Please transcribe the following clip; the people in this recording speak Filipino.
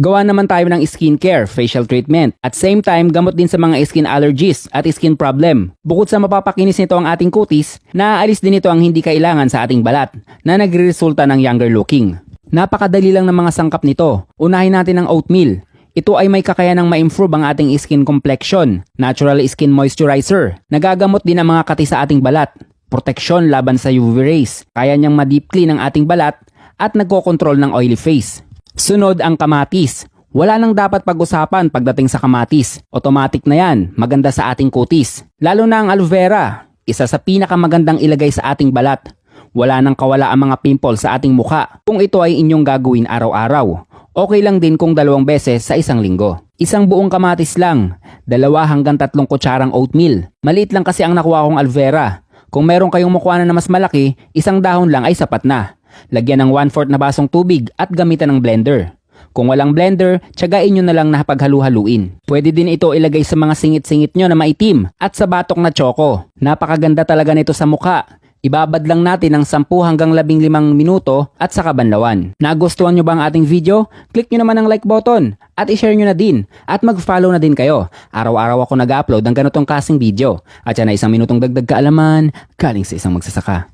Gawa naman tayo ng skincare, facial treatment, at same time gamot din sa mga skin allergies at skin problem. Bukod sa mapapakinis nito ang ating kutis, naaalis din ito ang hindi kailangan sa ating balat na nagreresulta ng younger looking. Napakadali lang ng mga sangkap nito. Unahin natin ang oatmeal. Ito ay may kakayanang ma-improve ang ating skin complexion, natural skin moisturizer, nagagamot din ang mga kati sa ating balat, proteksyon laban sa UV rays, kaya niyang ma-deep clean ang ating balat at nagkokontrol ng oily face. Sunod ang kamatis. Wala nang dapat pag-usapan pagdating sa kamatis. Automatic na yan, maganda sa ating kutis. Lalo na ang aloe vera, isa sa pinakamagandang ilagay sa ating balat. Wala nang kawala ang mga pimples sa ating mukha kung ito ay inyong gagawin araw-araw. Okay lang din kung 2 beses sa isang linggo. Isang buong kamatis lang, 2 hanggang 3 kutsarang oatmeal. Maliit lang kasi ang nakuha kong aloe vera. Kung meron kayong makuha na mas malaki, 1 dahon lang ay sapat na. Lagyan ng 1/4 na basong tubig at gamitan ng blender. Kung walang blender, tiyagain nyo na lang na paghalu-haluin. Pwede din ito ilagay sa mga singit-singit nyo na maitim at sa batok na tsoko. Napakaganda talaga nito sa mukha. Ibabad lang natin ng 10 hanggang 15 minuto at saka banlawan. Nagustuhan nyo ba ang ating video? Click nyo naman ang like button at i-share nyo na din at mag-follow na din kayo. Araw-araw ako nag-upload ng ganitong kasing video. At yan ay 1 minutong dagdag kaalaman galing sa isang magsasaka.